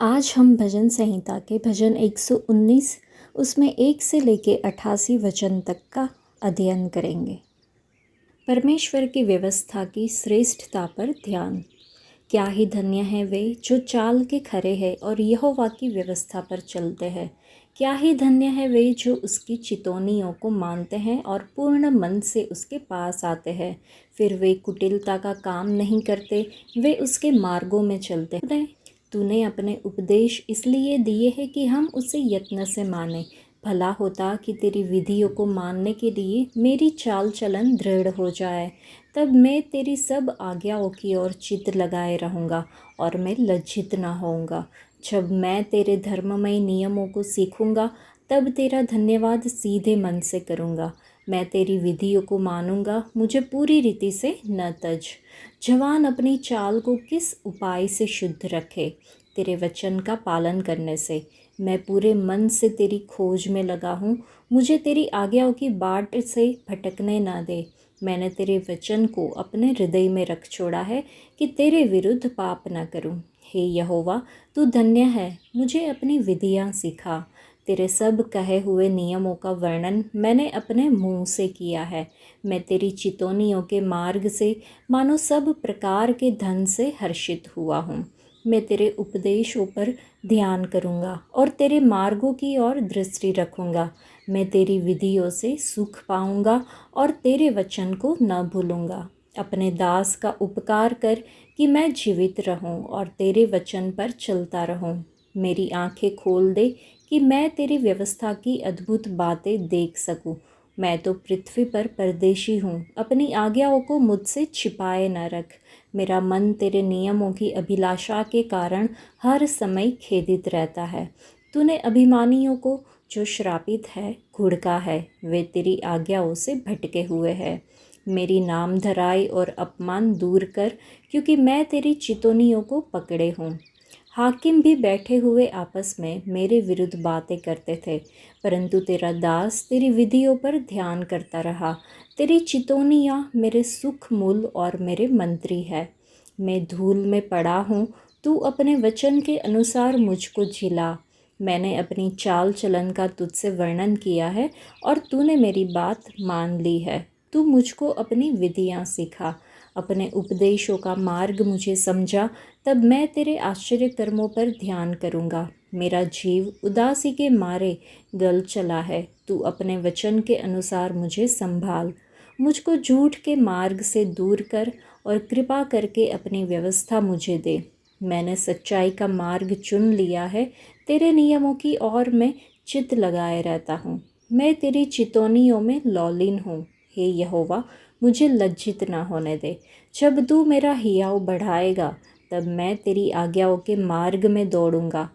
आज हम भजन संहिता के भजन 119 उसमें 1 से लेके 88 वचन तक का अध्ययन करेंगे। परमेश्वर की व्यवस्था की श्रेष्ठता पर ध्यान। क्या ही धन्य है वे जो चाल के खरे हैं और यहोवा की व्यवस्था पर चलते हैं। क्या ही धन्य है वे जो उसकी चितौनियों को मानते हैं और पूर्ण मन से उसके पास आते हैं। फिर वे कुटिलता का काम नहीं करते, वे उसके मार्गों में चलते हैं। तूने अपने उपदेश इसलिए दिए हैं कि हम उसे यत्न से माने। भला होता कि तेरी विधियों को मानने के लिए मेरी चाल चलन दृढ़ हो जाए। तब मैं तेरी सब आज्ञाओं की ओर चित्त लगाए रहूँगा और मैं लज्जित न होऊंगा। जब मैं तेरे धर्ममय नियमों को सीखूँगा तब तेरा धन्यवाद सीधे मन से करूँगा। मैं तेरी विधियों को मानूंगा, मुझे पूरी रीति से न तज। जवान अपनी चाल को किस उपाय से शुद्ध रखे? तेरे वचन का पालन करने से। मैं पूरे मन से तेरी खोज में लगा हूँ, मुझे तेरी आज्ञाओं की बाट से भटकने ना दे। मैंने तेरे वचन को अपने हृदय में रख छोड़ा है कि तेरे विरुद्ध पाप न करूँ। हे यहोवा, तू धन्य है, मुझे अपनी विधियाँ सिखा। तेरे सब कहे हुए नियमों का वर्णन मैंने अपने मुंह से किया है। मैं तेरी चितौनियों के मार्ग से मानो सब प्रकार के धन से हर्षित हुआ हूँ। मैं तेरे उपदेशों पर ध्यान करूँगा और तेरे मार्गों की ओर दृष्टि रखूँगा। मैं तेरी विधियों से सुख पाऊँगा और तेरे वचन को न भूलूँगा। अपने दास का उपकार कर कि मैं जीवित रहूं और तेरे वचन पर चलता रहूं। मेरी आंखें खोल दे कि मैं तेरी व्यवस्था की अद्भुत बातें देख सकूं। मैं तो पृथ्वी पर परदेशी हूँ, अपनी आज्ञाओं को मुझसे छिपाए न रख। मेरा मन तेरे नियमों की अभिलाषा के कारण हर समय खेदित रहता है। तूने अभिमानियों को, जो श्रापित है, घुड़का है, वे तेरी आज्ञाओं से भटके हुए हैं। मेरी नामधराई और अपमान दूर कर, क्योंकि मैं तेरी चितौनियों को पकड़े हूँ। हाकिम भी बैठे हुए आपस में मेरे विरुद्ध बातें करते थे, परंतु तेरा दास तेरी विधियों पर ध्यान करता रहा। तेरी चितौनियाँ मेरे सुख मूल और मेरे मंत्री है। मैं धूल में पड़ा हूँ, तू अपने वचन के अनुसार मुझको झिला। मैंने अपनी चाल चलन का तुझसे वर्णन किया है और तूने मेरी बात मान ली है। तू मुझको अपनी विधियाँ सिखा, अपने उपदेशों का मार्ग मुझे समझा। तब मैं तेरे आश्चर्य कर्मों पर ध्यान करूँगा। मेरा जीव उदासी के मारे गल चला है। तू अपने वचन के अनुसार मुझे संभाल। मुझको झूठ के मार्ग से दूर कर और कृपा करके अपनी व्यवस्था मुझे दे। मैंने सच्चाई का मार्ग चुन लिया है, तेरे नियमों की ओर मैं चित्त लगाए रहता हूँ। मैं तेरी चितौनियों में लौलीन हूँ। हे यहोवा, मुझे लज्जित ना होने दे। जब तू मेरा हियाव बढ़ाएगा तब मैं तेरी आज्ञाओं के मार्ग में दौड़ूंगा।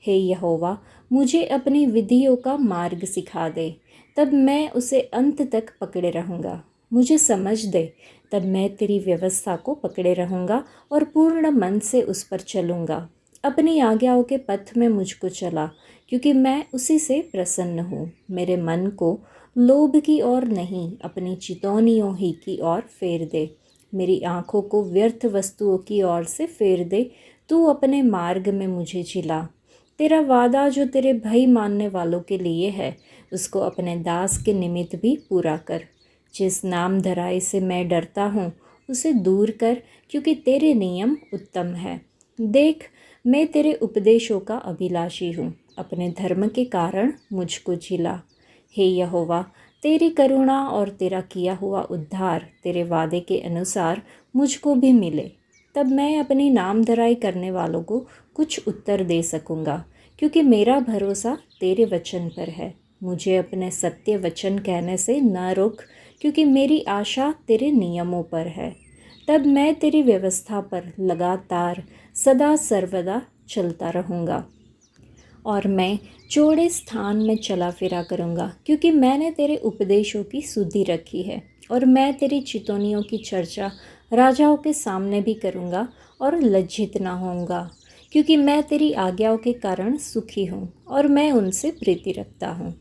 हे यहोवा, मुझे अपनी विधियों का मार्ग सिखा दे, तब मैं उसे अंत तक पकड़े रहूँगा। मुझे समझ दे, तब मैं तेरी व्यवस्था को पकड़े रहूँगा और पूर्ण मन से उस पर चलूँगा। अपनी आज्ञाओं के पथ में मुझको चला, क्योंकि मैं उसी से प्रसन्न हूँ। मेरे मन को लोभ की ओर नहीं, अपनी चितौनियों ही की ओर फेर दे। मेरी आँखों को व्यर्थ वस्तुओं की ओर से फेर दे। तू अपने मार्ग में मुझे झिला। तेरा वादा जो तेरे भय मानने वालों के लिए है, उसको अपने दास के निमित्त भी पूरा कर। जिस नाम धराई से मैं डरता हूँ, उसे दूर कर, क्योंकि तेरे नियम उत्तम है। देख, मैं तेरे उपदेशों का अभिलाषी हूँ, अपने धर्म के कारण मुझको झिला। हे यहोवा, तेरी करुणा और तेरा किया हुआ उद्धार तेरे वादे के अनुसार मुझको भी मिले। तब मैं अपनी नामधराई करने वालों को कुछ उत्तर दे सकूँगा, क्योंकि मेरा भरोसा तेरे वचन पर है। मुझे अपने सत्य वचन कहने से न रोक, क्योंकि मेरी आशा तेरे नियमों पर है। तब मैं तेरी व्यवस्था पर लगातार सदा सर्वदा चलता रहूँगा और मैं चौड़े स्थान में चला फिरा करूँगा, क्योंकि मैंने तेरे उपदेशों की सुधि रखी है। और मैं तेरी चितौनियों की चर्चा राजाओं के सामने भी करूँगा और लज्जित ना होऊंगा, क्योंकि मैं तेरी आज्ञाओं के कारण सुखी हूँ और मैं उनसे प्रीति रखता हूँ।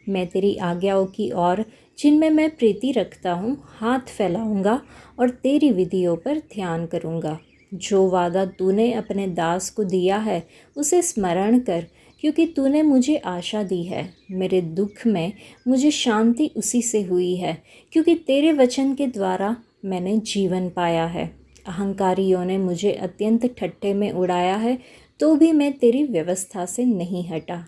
मैं तेरी आज्ञाओं की ओर, जिनमें मैं प्रीति रखता हूँ, हाथ फैलाऊँगा और तेरी विधियों पर ध्यान करूँगा। जो वादा तूने अपने दास को दिया है उसे स्मरण कर, क्योंकि तूने मुझे आशा दी है। मेरे दुख में मुझे शांति उसी से हुई है, क्योंकि तेरे वचन के द्वारा मैंने जीवन पाया है। अहंकारियों ने मुझे अत्यंत ठट्ठे में उड़ाया है, तो भी मैं तेरी व्यवस्था से नहीं हटा।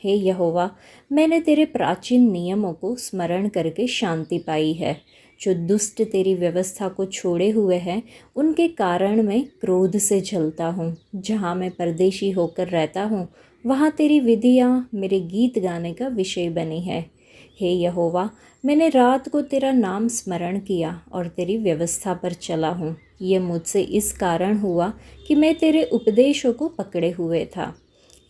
हे यहोवा, मैंने तेरे प्राचीन नियमों को स्मरण करके शांति पाई है। जो दुष्ट तेरी व्यवस्था को छोड़े हुए हैं, उनके कारण मैं क्रोध से जलता हूँ। जहाँ मैं परदेशी होकर रहता हूँ, वहाँ तेरी विधियाँ मेरे गीत गाने का विषय बनी है। हे यहोवा, मैंने रात को तेरा नाम स्मरण किया और तेरी व्यवस्था पर चला हूँ। ये मुझसे इस कारण हुआ कि मैं तेरे उपदेशों को पकड़े हुए था।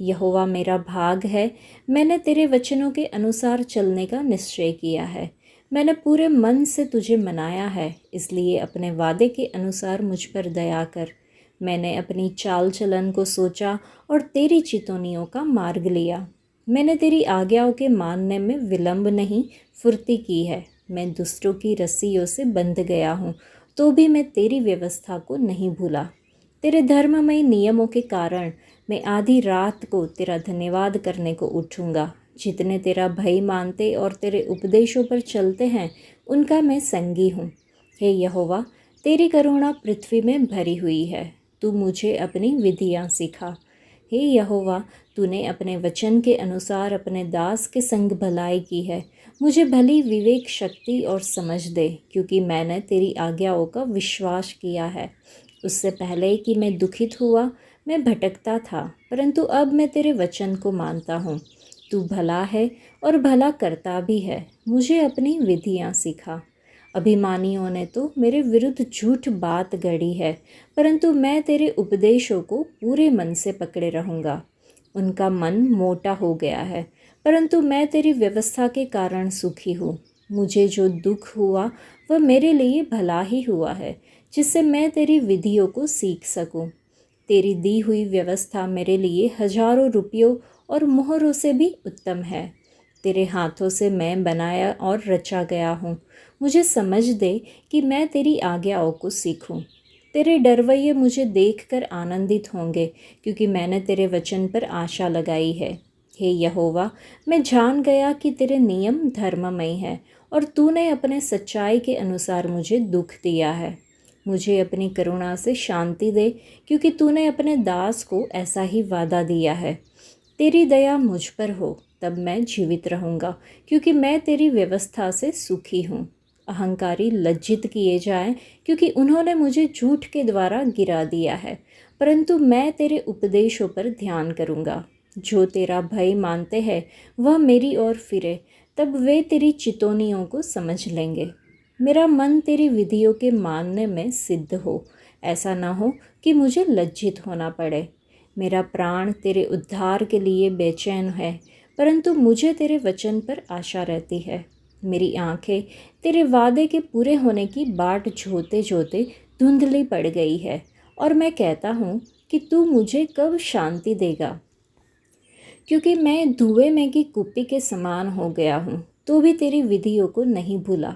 यहोवा मेरा भाग है, मैंने तेरे वचनों के अनुसार चलने का निश्चय किया है। मैंने पूरे मन से तुझे मनाया है, इसलिए अपने वादे के अनुसार मुझ पर दया कर। मैंने अपनी चाल चलन को सोचा और तेरी चितौनियों का मार्ग लिया। मैंने तेरी आज्ञाओं के मानने में विलंब नहीं, फुर्ती की है। मैं दुष्टों की रस्सियों से बंध गया हूँ, तो भी मैं तेरी व्यवस्था को नहीं भूला। तेरे धर्ममय नियमों के कारण मैं आधी रात को तेरा धन्यवाद करने को उठूँगा। जितने तेरा भय मानते और तेरे उपदेशों पर चलते हैं, उनका मैं संगी हूँ। हे यहोवा, तेरी करुणा पृथ्वी में भरी हुई है। तू मुझे अपनी विधियाँ सिखा। हे यहोवा, तूने अपने वचन के अनुसार अपने दास के संग भलाई की है। मुझे भली विवेक शक्ति और समझ दे, क्योंकि मैंने तेरी आज्ञाओं का विश्वास किया है। उससे पहले कि मैं दुखित हुआ, मैं भटकता था, परंतु अब मैं तेरे वचन को मानता हूँ। तू भला है और भला करता भी है। मुझे अपनी विधियाँ सिखा। अभिमानियों ने तो मेरे विरुद्ध झूठ बात गढ़ी है, परंतु मैं तेरे उपदेशों को पूरे मन से पकड़े रहूँगा। उनका मन मोटा हो गया है, परंतु मैं तेरी व्यवस्था के कारण सुखी हूँ। मुझे जो दुख हुआ वह मेरे लिए भला ही हुआ है, जिससे मैं तेरी विधियों को सीख सकूँ। तेरी दी हुई व्यवस्था मेरे लिए हजारों रुपयों और मोहरों से भी उत्तम है। तेरे हाथों से मैं बनाया और रचा गया हूँ। मुझे समझ दे कि मैं तेरी आज्ञाओं को सीखूं। तेरे डरवैये मुझे देखकर आनंदित होंगे, क्योंकि मैंने तेरे वचन पर आशा लगाई है। हे यहोवा, मैं जान गया कि तेरे नियम धर्ममय है और तूने अपने सच्चाई के अनुसार मुझे दुख दिया है। मुझे अपनी करुणा से शांति दे, क्योंकि तूने अपने दास को ऐसा ही वादा दिया है। तेरी दया मुझ पर हो, तब मैं जीवित रहूँगा, क्योंकि मैं तेरी व्यवस्था से सुखी हूँ। अहंकारी लज्जित किए जाएं, क्योंकि उन्होंने मुझे झूठ के द्वारा गिरा दिया है, परंतु मैं तेरे उपदेशों पर ध्यान करूँगा। जो तेरा भय मानते हैं वह मेरी ओर फिरे, तब वे तेरी चितौनियों को समझ लेंगे। मेरा मन तेरी विधियों के मानने में सिद्ध हो, ऐसा ना हो कि मुझे लज्जित होना पड़े। मेरा प्राण तेरे उद्धार के लिए बेचैन है, परंतु मुझे तेरे वचन पर आशा रहती है। मेरी आंखें तेरे वादे के पूरे होने की बाट जोते जोते धुंधली पड़ गई है, और मैं कहता हूँ कि तू मुझे कब शांति देगा, क्योंकि मैं धुएं में की कुप्पी के समान हो गया हूँ, तो भी तेरी विधियों को नहीं भूला।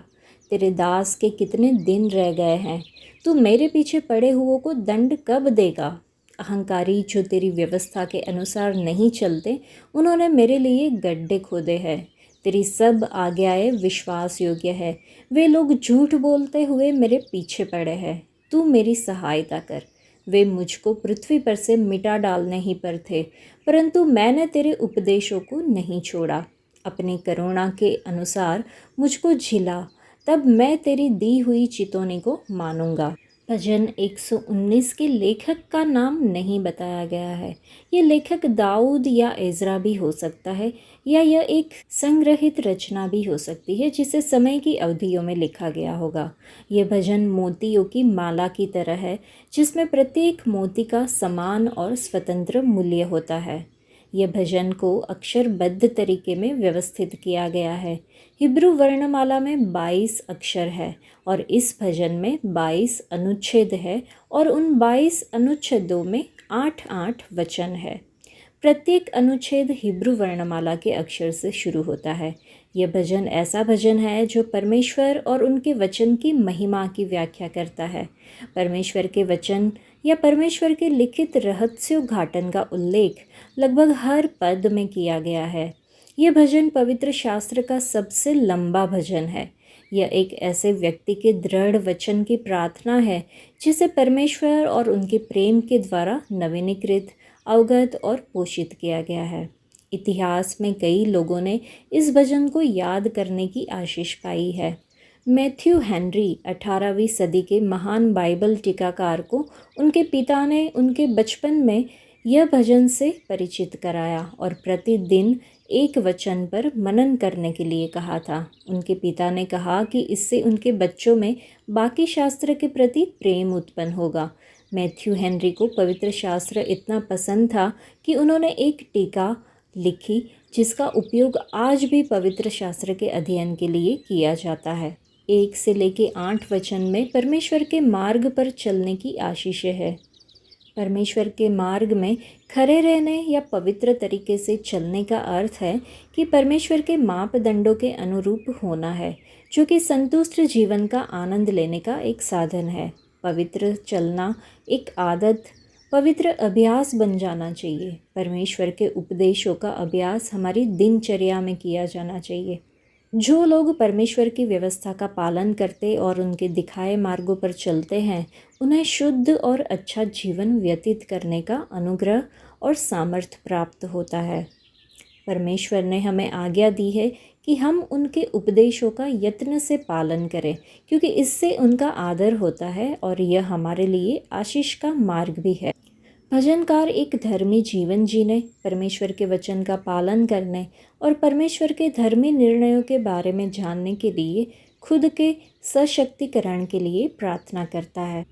तेरे दास के कितने दिन रह गए हैं, तू मेरे पीछे पड़े हुओं को दंड कब देगा। अहंकारी जो तेरी व्यवस्था के अनुसार नहीं चलते, उन्होंने मेरे लिए गड्ढे खोदे हैं। तेरी सब आज्ञाएं विश्वास योग्य है, वे लोग झूठ बोलते हुए मेरे पीछे पड़े हैं। तू मेरी सहायता कर। वे मुझको पृथ्वी पर से मिटा डालने ही पर थे, परंतु मैंने तेरे उपदेशों को नहीं छोड़ा। अपनी करुणा के अनुसार मुझको झिला, तब मैं तेरी दी हुई चितौनी को मानूंगा। भजन 119 के लेखक का नाम नहीं बताया गया है। ये लेखक दाऊद या एजरा भी हो सकता है, या यह एक संग्रहित रचना भी हो सकती है जिसे समय की अवधियों में लिखा गया होगा। यह भजन मोतियों की माला की तरह है, जिसमें प्रत्येक मोती का समान और स्वतंत्र मूल्य होता है। यह भजन को अक्षरबद्ध तरीके में व्यवस्थित किया गया है। हिब्रू वर्णमाला में 22 अक्षर है और इस भजन में 22 अनुच्छेद है, और उन 22 अनुच्छेदों में 8-8 वचन है। प्रत्येक अनुच्छेद हिब्रू वर्णमाला के अक्षर से शुरू होता है। यह भजन ऐसा भजन है जो परमेश्वर और उनके वचन की महिमा की व्याख्या करता है। परमेश्वर के वचन या परमेश्वर के लिखित रहस्योद्घाटन का उल्लेख लगभग हर पद में किया गया है। यह भजन पवित्र शास्त्र का सबसे लंबा भजन है। यह एक ऐसे व्यक्ति के दृढ़ वचन की प्रार्थना है जिसे परमेश्वर और उनके प्रेम के द्वारा नवीनीकृत, अवगत और पोषित किया गया है। इतिहास में कई लोगों ने इस भजन को याद करने की आशीष पाई है। मैथ्यू हेनरी 18वीं सदी के महान बाइबल टीकाकार को उनके पिता ने उनके बचपन में यह भजन से परिचित कराया और प्रतिदिन एक वचन पर मनन करने के लिए कहा था। उनके पिता ने कहा कि इससे उनके बच्चों में बाकी शास्त्र के प्रति प्रेम उत्पन्न होगा। मैथ्यू हेनरी को पवित्र शास्त्र इतना पसंद था कि उन्होंने एक टीका लिखी जिसका उपयोग आज भी पवित्र शास्त्र के अध्ययन के लिए किया जाता है। 1 से लेकर 8 वचन में परमेश्वर के मार्ग पर चलने की आशीष है। परमेश्वर के मार्ग में खड़े रहने या पवित्र तरीके से चलने का अर्थ है कि परमेश्वर के मापदंडों के अनुरूप होना है, जो कि संतुष्ट जीवन का आनंद लेने का एक साधन है। पवित्र चलना एक आदत, पवित्र अभ्यास बन जाना चाहिए। परमेश्वर के उपदेशों का अभ्यास हमारी दिनचर्या में किया जाना चाहिए। जो लोग परमेश्वर की व्यवस्था का पालन करते और उनके दिखाए मार्गों पर चलते हैं, उन्हें शुद्ध और अच्छा जीवन व्यतीत करने का अनुग्रह और सामर्थ्य प्राप्त होता है। परमेश्वर ने हमें आज्ञा दी है कि हम उनके उपदेशों का यत्न से पालन करें, क्योंकि इससे उनका आदर होता है और यह हमारे लिए आशीष का मार्ग भी है। भजनकार एक धर्मी जीवन जीने, परमेश्वर के वचन का पालन करने और परमेश्वर के धर्मी निर्णयों के बारे में जानने के लिए खुद के सशक्तिकरण के लिए प्रार्थना करता है।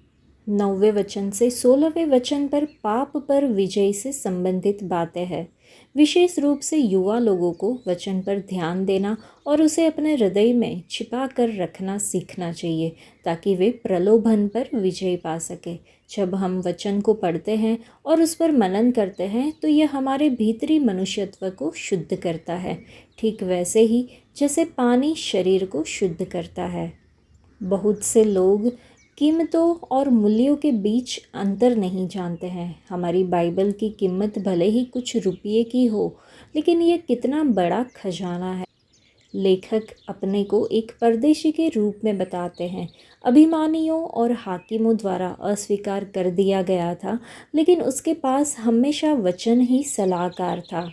9वें वचन से 16वें वचन पर पाप पर विजय से संबंधित बातें हैं। विशेष रूप से युवा लोगों को वचन पर ध्यान देना और उसे अपने हृदय में छिपा कर रखना सीखना चाहिए, ताकि वे प्रलोभन पर विजय पा सके। जब हम वचन को पढ़ते हैं और उस पर मनन करते हैं तो यह हमारे भीतरी मनुष्यत्व को शुद्ध करता है, ठीक वैसे ही जैसे पानी शरीर को शुद्ध करता है। बहुत से लोग कीमतों और मूल्यों के बीच अंतर नहीं जानते हैं। हमारी बाइबल की कीमत भले ही कुछ रुपये की हो, लेकिन यह कितना बड़ा खजाना है। लेखक अपने को एक परदेशी के रूप में बताते हैं। अभिमानियों और हाकिमों द्वारा अस्वीकार कर दिया गया था, लेकिन उसके पास हमेशा वचन ही सलाहकार था।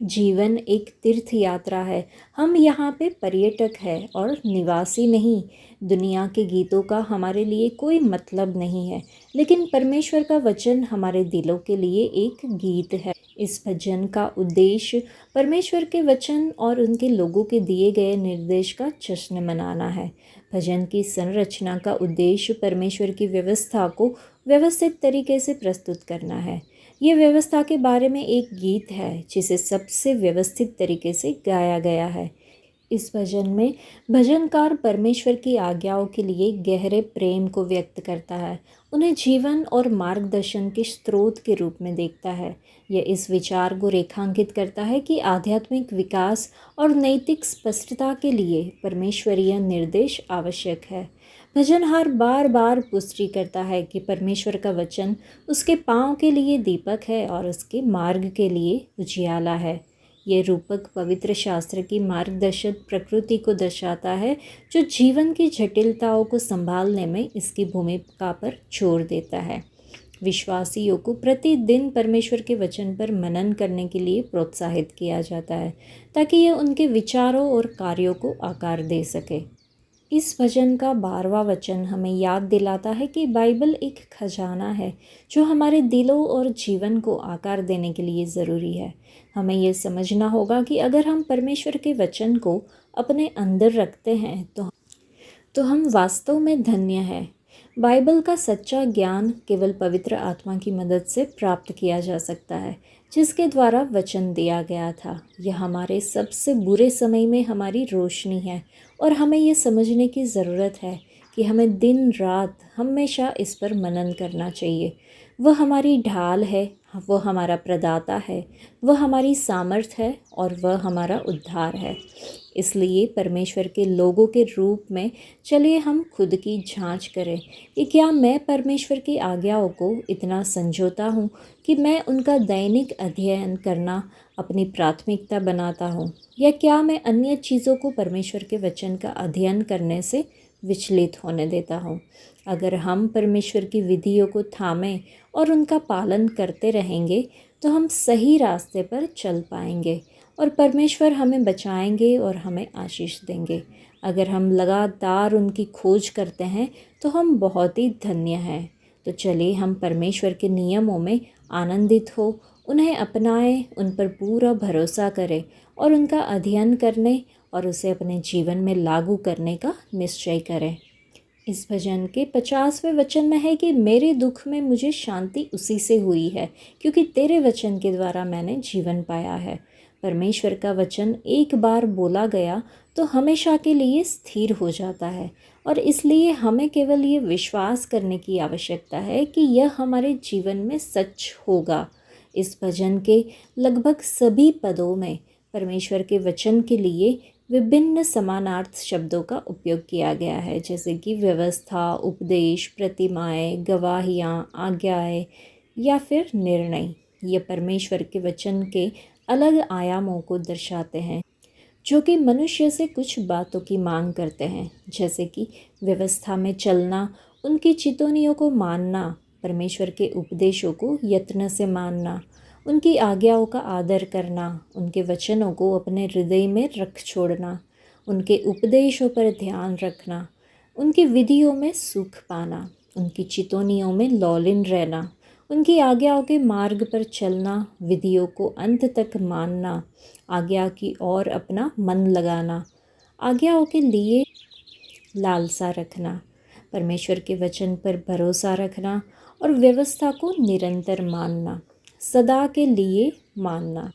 जीवन एक तीर्थ यात्रा है। हम यहाँ पे पर्यटक हैं और निवासी नहीं। दुनिया के गीतों का हमारे लिए कोई मतलब नहीं है, लेकिन परमेश्वर का वचन हमारे दिलों के लिए एक गीत है। इस भजन का उद्देश्य परमेश्वर के वचन और उनके लोगों के दिए गए निर्देश का जश्न मनाना है। भजन की संरचना का उद्देश्य परमेश्वर की व्यवस्था को व्यवस्थित तरीके से प्रस्तुत करना है। ये व्यवस्था के बारे में एक गीत है जिसे सबसे व्यवस्थित तरीके से गाया गया है। इस भजन में भजनकार परमेश्वर की आज्ञाओं के लिए गहरे प्रेम को व्यक्त करता है, उन्हें जीवन और मार्गदर्शन के स्रोत के रूप में देखता है। यह इस विचार को रेखांकित करता है कि आध्यात्मिक विकास और नैतिक स्पष्टता के लिए परमेश्वरीय निर्देश आवश्यक है। भजनहार बार बार पुष्टि करता है कि परमेश्वर का वचन उसके पाँव के लिए दीपक है और उसके मार्ग के लिए उजियाला है। ये रूपक पवित्र शास्त्र की मार्गदर्शक प्रकृति को दर्शाता है, जो जीवन की जटिलताओं को संभालने में इसकी भूमिका पर जोर देता है। विश्वासियों को प्रतिदिन परमेश्वर के वचन पर मनन करने के लिए प्रोत्साहित किया जाता है, ताकि यह उनके विचारों और कार्यों को आकार दे सके। इस भजन का 12वां वचन हमें याद दिलाता है कि बाइबल एक खजाना है जो हमारे दिलों और जीवन को आकार देने के लिए ज़रूरी है। हमें यह समझना होगा कि अगर हम परमेश्वर के वचन को अपने अंदर रखते हैं तो हम वास्तव में धन्य हैं। बाइबल का सच्चा ज्ञान केवल पवित्र आत्मा की मदद से प्राप्त किया जा सकता है, जिसके द्वारा वचन दिया गया था। यह हमारे सबसे बुरे समय में हमारी रोशनी है और हमें यह समझने की ज़रूरत है कि हमें दिन रात हमेशा इस पर मनन करना चाहिए। वह हमारी ढाल है, वो हमारा प्रदाता है, वह हमारी सामर्थ है और वह हमारा उद्धार है। इसलिए परमेश्वर के लोगों के रूप में चलिए हम खुद की जांच करें कि क्या मैं परमेश्वर की आज्ञाओं को इतना संजोता हूँ कि मैं उनका दैनिक अध्ययन करना अपनी प्राथमिकता बनाता हूँ, या क्या मैं अन्य चीज़ों को परमेश्वर के वचन का अध्ययन करने से विचलित होने देता हूँ। अगर हम परमेश्वर की विधियों को थामें और उनका पालन करते रहेंगे तो हम सही रास्ते पर चल पाएंगे और परमेश्वर हमें बचाएंगे और हमें आशीष देंगे। अगर हम लगातार उनकी खोज करते हैं तो हम बहुत ही धन्य हैं। तो चलिए हम परमेश्वर के नियमों में आनंदित हो, उन्हें अपनाएं, उन पर पूरा भरोसा करें और उनका अध्ययन करने और उसे अपने जीवन में लागू करने का निश्चय करें। इस भजन के 50वें वचन में है कि मेरे दुख में मुझे शांति उसी से हुई है, क्योंकि तेरे वचन के द्वारा मैंने जीवन पाया है। परमेश्वर का वचन एक बार बोला गया तो हमेशा के लिए स्थिर हो जाता है, और इसलिए हमें केवल ये विश्वास करने की आवश्यकता है कि यह हमारे जीवन में सच होगा। इस भजन के लगभग सभी पदों में परमेश्वर के वचन के लिए विभिन्न समानार्थ शब्दों का उपयोग किया गया है, जैसे कि व्यवस्था, उपदेश, प्रतिमाएं, गवाहियाँ, आज्ञाएं या फिर निर्णय। ये परमेश्वर के वचन के अलग आयामों को दर्शाते हैं जो कि मनुष्य से कुछ बातों की मांग करते हैं, जैसे कि व्यवस्था में चलना, उनकी चितौनियों को मानना, परमेश्वर के उपदेशों को यत्न से मानना, उनकी आज्ञाओं का आदर करना, उनके वचनों को अपने हृदय में रख छोड़ना, उनके उपदेशों पर ध्यान रखना, उनकी विधियों में सुख पाना, उनकी चितौनियों में लौलीन रहना, उनकी आज्ञाओं के मार्ग पर चलना, विधियों को अंत तक मानना, आज्ञा की ओर अपना मन लगाना, आज्ञाओं के लिए लालसा रखना, परमेश्वर के वचन पर भरोसा रखना और व्यवस्था को निरंतर मानना, सदा के लिए मानना,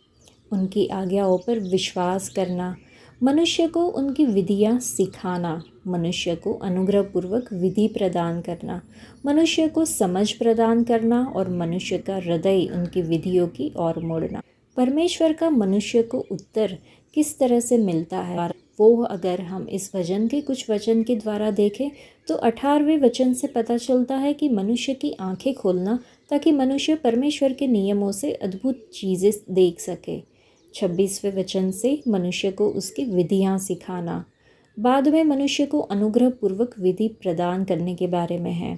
उनकी आज्ञाओं पर विश्वास करना, मनुष्य को उनकी विधियां सिखाना, मनुष्य को अनुग्रहपूर्वक विधि प्रदान करना, मनुष्य को समझ प्रदान करना और मनुष्य का हृदय उनकी विधियों की ओर मोड़ना। परमेश्वर का मनुष्य को उत्तर किस तरह से मिलता है वो अगर हम इस भजन के कुछ वचन के द्वारा देखें तो 18वें वचन से पता चलता है कि मनुष्य की आंखें खोलना ताकि मनुष्य परमेश्वर के नियमों से अद्भुत चीज़ें देख सके। 26वें वचन से मनुष्य को उसकी विधियां सिखाना, बाद में मनुष्य को अनुग्रहपूर्वक विधि प्रदान करने के बारे में है,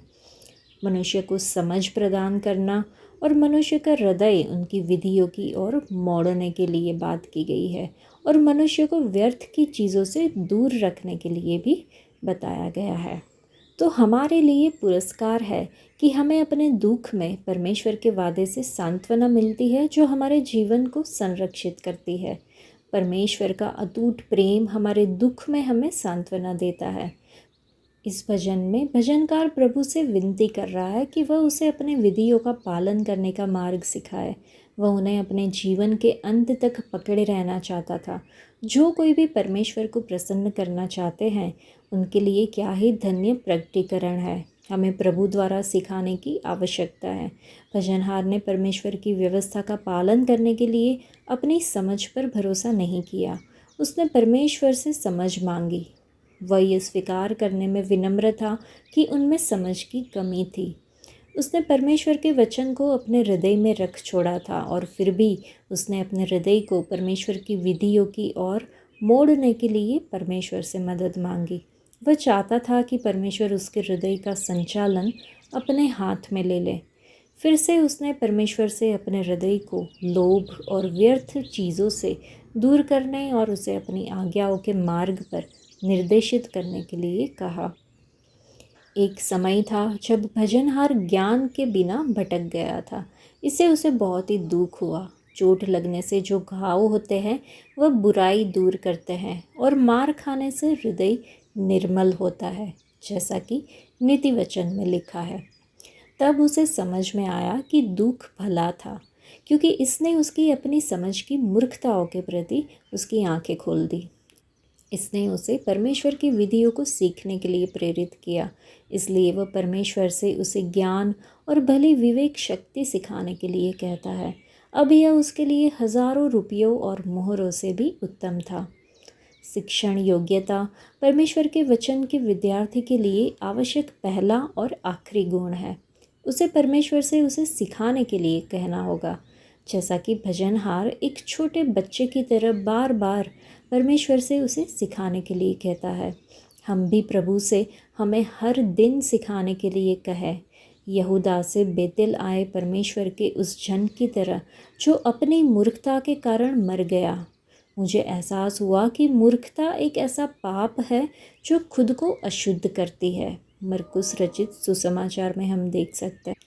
मनुष्य को समझ प्रदान करना और मनुष्य का हृदय उनकी विधियों की ओर मोड़ने के लिए बात की गई है, और मनुष्य को व्यर्थ की चीज़ों से दूर रखने के लिए भी बताया गया है। तो हमारे लिए पुरस्कार है कि हमें अपने दुख में परमेश्वर के वादे से सांत्वना मिलती है जो हमारे जीवन को संरक्षित करती है। परमेश्वर का अटूट प्रेम हमारे दुख में हमें सांत्वना देता है। इस भजन में भजनकार प्रभु से विनती कर रहा है कि वह उसे अपने विधियों का पालन करने का मार्ग सिखाए। वह उन्हें अपने जीवन के अंत तक पकड़े रहना चाहता था। जो कोई भी परमेश्वर को प्रसन्न करना चाहते हैं उनके लिए क्या ही धन्य प्रकटीकरण है। हमें प्रभु द्वारा सिखाने की आवश्यकता है। भजनहार ने परमेश्वर की व्यवस्था का पालन करने के लिए अपनी समझ पर भरोसा नहीं किया। उसने परमेश्वर से समझ मांगी। वह ये स्वीकार करने में विनम्र था कि उनमें समझ की कमी थी। उसने परमेश्वर के वचन को अपने हृदय में रख छोड़ा था और फिर भी उसने अपने हृदय को परमेश्वर की विधियों की ओर मोड़ने के लिए परमेश्वर से मदद मांगी। वह चाहता था कि परमेश्वर उसके हृदय का संचालन अपने हाथ में ले ले। फिर से उसने परमेश्वर से अपने हृदय को लोभ और व्यर्थ चीज़ों से दूर करने और उसे अपनी आज्ञाओं के मार्ग पर निर्देशित करने के लिए कहा। एक समय था जब भजनहार ज्ञान के बिना भटक गया था। इससे उसे बहुत ही दुख हुआ। चोट लगने से जो घाव होते हैं वह बुराई दूर करते हैं और मार खाने से हृदय निर्मल होता है, जैसा कि नीति वचन में लिखा है। तब उसे समझ में आया कि दुख भला था, क्योंकि इसने उसकी अपनी समझ की मूर्खताओं के प्रति उसकी आंखें खोल दी। इसने उसे परमेश्वर की विधियों को सीखने के लिए प्रेरित किया, इसलिए वह परमेश्वर से उसे ज्ञान और भली विवेक शक्ति सिखाने के लिए कहता है। अब यह उसके लिए हजारों रुपयों और मोहरों से भी उत्तम था। शिक्षण योग्यता परमेश्वर के वचन के विद्यार्थी के लिए आवश्यक पहला और आखिरी गुण है। उसे परमेश्वर से उसे सिखाने के लिए कहना होगा, जैसा कि भजनहार एक छोटे बच्चे की तरह बार बार परमेश्वर से उसे सिखाने के लिए कहता है। हम भी प्रभु से हमें हर दिन सिखाने के लिए कहे। यहूदा से बेतेल आए परमेश्वर के उस जन की तरह जो अपनी मूर्खता के कारण मर गया। मुझे एहसास हुआ कि मूर्खता एक ऐसा पाप है जो खुद को अशुद्ध करती है। मरकुस रचित सुसमाचार में हम देख सकते हैं।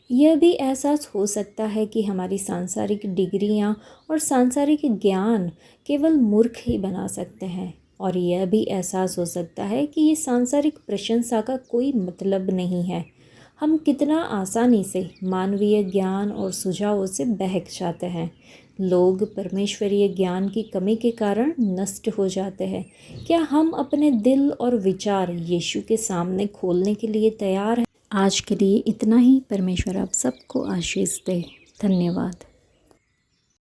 यह भी एहसास हो सकता है कि हमारी सांसारिक डिग्रियां और सांसारिक ज्ञान केवल मूर्ख ही बना सकते हैं, और यह भी एहसास हो सकता है कि ये सांसारिक प्रशंसा का कोई मतलब नहीं है। हम कितना आसानी से मानवीय ज्ञान और सुझावों से बहक जाते हैं। लोग परमेश्वरीय ज्ञान की कमी के कारण नष्ट हो जाते हैं। क्या हम अपने दिल और विचार यीशु के सामने खोलने के लिए तैयार हैं? आज के लिए इतना ही। परमेश्वर आप सबको आशीष दे। धन्यवाद।